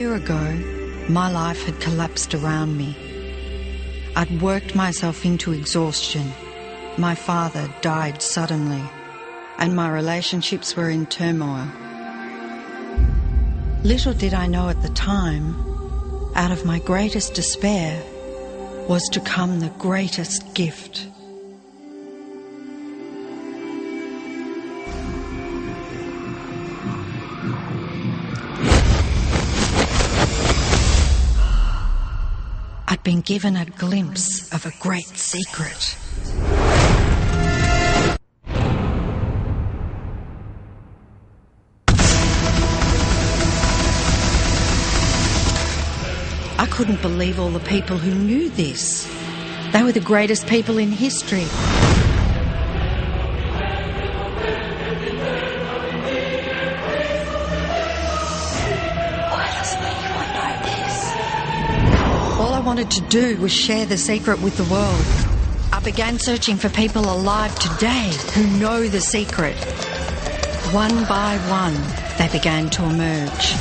A year ago, my life had collapsed around me. I'd worked myself into exhaustion. My father died suddenly, and my relationships were in turmoil. Little did I know at the time, out of my greatest despair was to come the greatest gift. I'd been given a glimpse of a great secret. I couldn't believe all the people who knew this. They were the greatest people in history. Why doesn't anyone know this? All I wanted to do was share the secret with the world. I began searching for people alive today who know the secret. One by one, they began to emerge.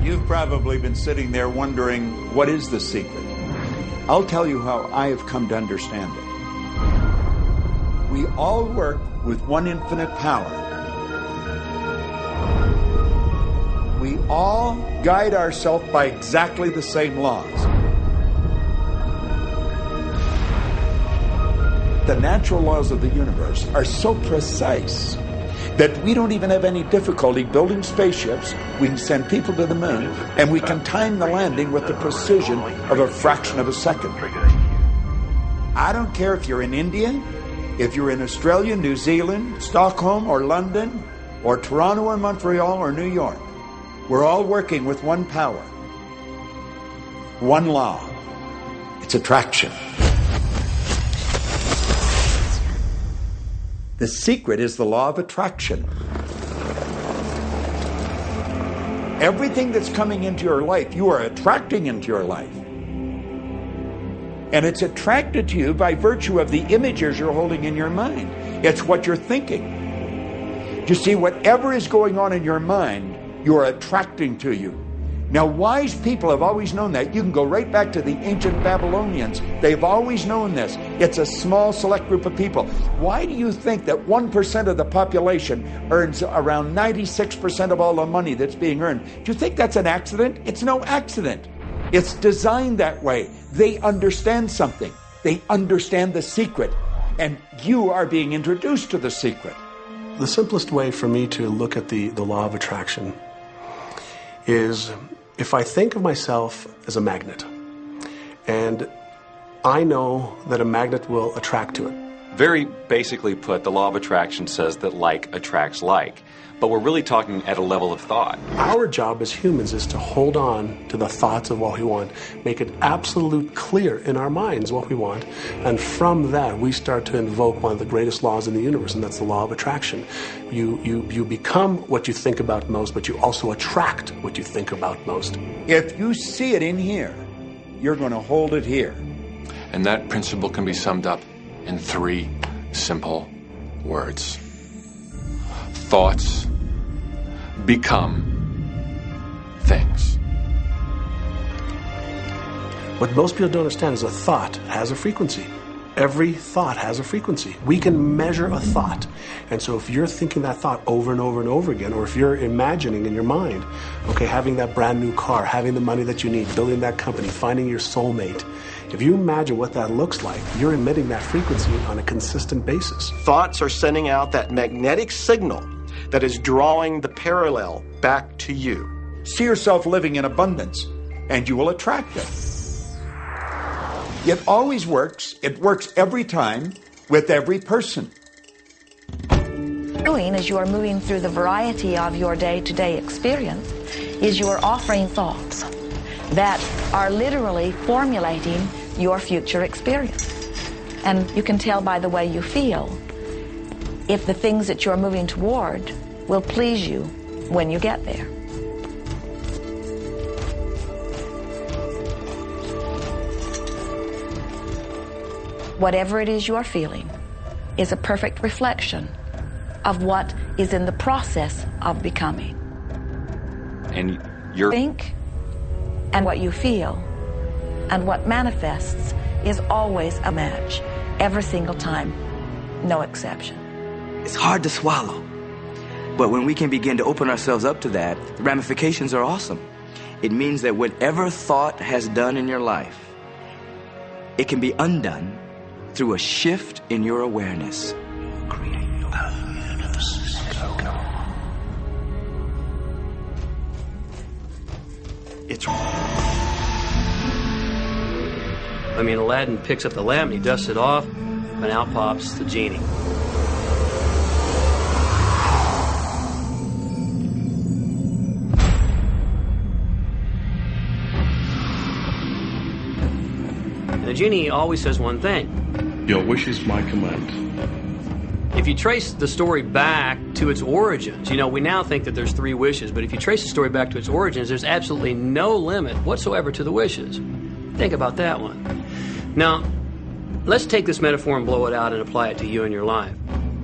You've probably been sitting there wondering, what is the secret? I'll tell you how I have come to understand it. We all work with one infinite power. We all guide ourselves by exactly the same laws. The natural laws of the universe are so precise that we don't even have any difficulty building spaceships. We can send people to the moon, and we can time the landing with the precision of a fraction of a second. I don't care if you're in India, if you're in Australia, New Zealand, Stockholm, or London, or Toronto, or Montreal, or New York. We're all working with one power, one law. It's attraction. The secret is the law of attraction. Everything that's coming into your life, you are attracting into your life. And it's attracted to you by virtue of the images you're holding in your mind. It's what you're thinking. You see, whatever is going on in your mind, you're attracting to you. Now, wise people have always known that. You can go right back to the ancient Babylonians. They've always known this. It's a small, select group of people. Why do you think that 1% of the population earns around 96% of all the money that's being earned? Do you think that's an accident? It's no accident. It's designed that way. They understand something. They understand the secret. And you are being introduced to the secret. The simplest way for me to look at the law of attraction is if I think of myself as a magnet, and I know that a magnet will attract to it. Very basically put, the law of attraction says that like attracts like. But we're really talking at a level of thought. Our job as humans is to hold on to the thoughts of what we want, make it absolute clear in our minds what we want, and from that we start to invoke one of the greatest laws in the universe, and that's the law of attraction. You become what you think about most, but you also attract what you think about most. If you see it in here, you're going to hold it here. And that principle can be summed up in 3 simple words. Thoughts become things. What most people don't understand is a thought has a frequency. Every thought has a frequency. We can measure a thought. And so if you're thinking that thought over and over and over again, or if you're imagining in your mind, okay, having that brand new car, having the money that you need, building that company, finding your soulmate, if you imagine what that looks like, you're emitting that frequency on a consistent basis. Thoughts are sending out that magnetic signal that is drawing the parallel back to you. See yourself living in abundance, and you will attract it. It always works. It works every time with every person. Doing as you are moving through the variety of your day-to-day experience is you are offering thoughts that are literally formulating your future experience. And you can tell by the way you feel if the things that you're moving toward will please you when you get there. whatever it is you are feeling is a perfect reflection of what is in the process of becoming. And you're... Think and what you feel and what manifests is always a match, every single time, no exception. It's hard to swallow, but when we can begin to open ourselves up to that, the ramifications are awesome. It means that whatever thought has done in your life, it can be undone through a shift in your awareness. It's... I mean, Aladdin picks up the lamp and he dusts it off, and out pops the genie. And the genie always says one thing. Your wish is my command. If you trace the story back to its origins, you know, we now think that there's 3 wishes, but if you trace the story back to its origins, there's absolutely no limit whatsoever to the wishes. Think about that one. Now, let's take this metaphor and blow it out and apply it to you in your life.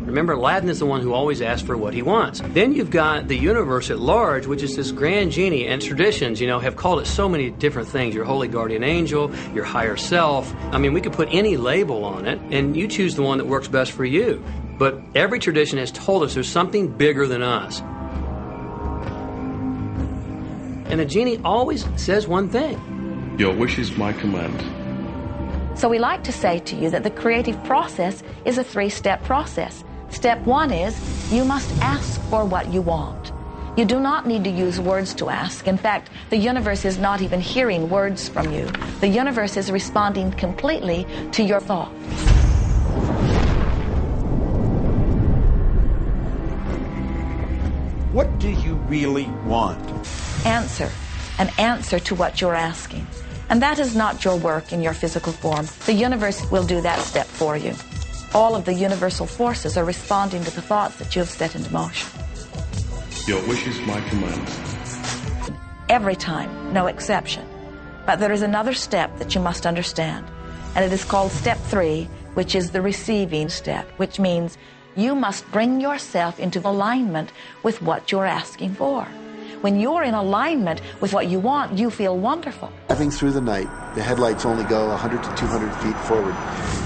Remember, Aladdin is the one who always asks for what he wants. Then you've got the universe at large, which is this grand genie, and traditions, you know, have called it so many different things. Your holy guardian angel, your higher self. I mean, we could put any label on it, and you choose the one that works best for you. But every tradition has told us there's something bigger than us. And the genie always says one thing. Your wish is my command. So we like to say to you that the creative process is a 3-step process. Step 1 is you must ask for what you want. You do not need to use words to ask. In fact, the universe is not even hearing words from you. The universe is responding completely to your thoughts. What do you really want? Answer. An answer to what you're asking. And that is not your work in your physical form. The universe will do that step for you. All of the universal forces are responding to the thoughts that you have set into motion. Your wish is my command. Every time, no exception. But there is another step that you must understand. And it is called step 3, which is the receiving step, which means you must bring yourself into alignment with what you're asking for. When you're in alignment with what you want, you feel wonderful. Driving through the night, the headlights only go 100 to 200 feet forward.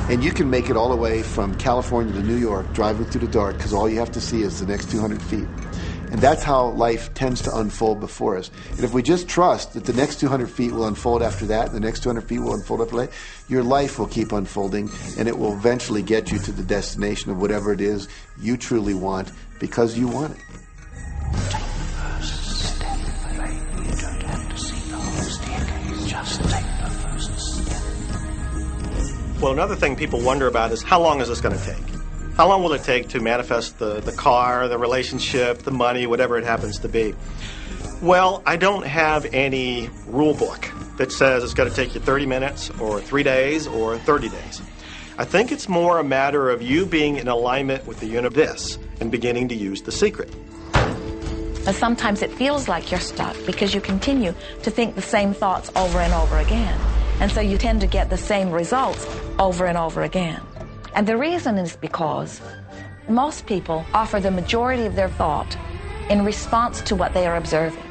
And you can make it all the way from California to New York, driving through the dark, because all you have to see is the next 200 feet. And that's how life tends to unfold before us. And if we just trust that the next 200 feet will unfold after that, and the next 200 feet will unfold after that, your life will keep unfolding, and it will eventually get you to the destination of whatever it is you truly want, because you want it. Well, another thing people wonder about is how long is this going to take? How long will it take to manifest the car, the relationship, the money, whatever it happens to be? Well, I don't have any rule book that says it's going to take you 30 minutes or 3 days or 30 days. I think it's more a matter of you being in alignment with the universe and beginning to use the secret. But sometimes it feels like you're stuck because you continue to think the same thoughts over and over again. And so you tend to get the same results over and over again. And the reason is because most people offer the majority of their thought in response to what they are observing.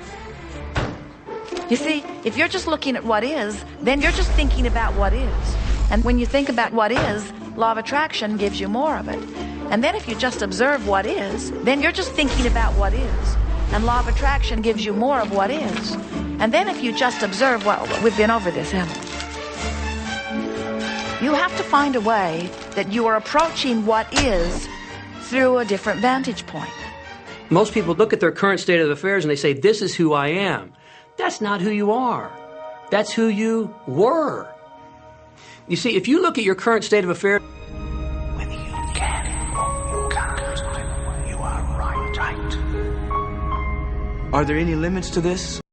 You see, if you're just looking at what is, then you're just thinking about what is. And when you think about what is, law of attraction gives you more of it. And then if you just observe what is, then you're just thinking about what is. And law of attraction gives you more of what is. And then if you just observe what... We've been over this, haven't we? You have to find a way that you are approaching what is through a different vantage point. Most people look at their current state of affairs and they say, this is who I am. That's not who you are. That's who you were. You see, if you look at your current state of affairs... Whether you can or you can't, you are right. Are there any limits to this?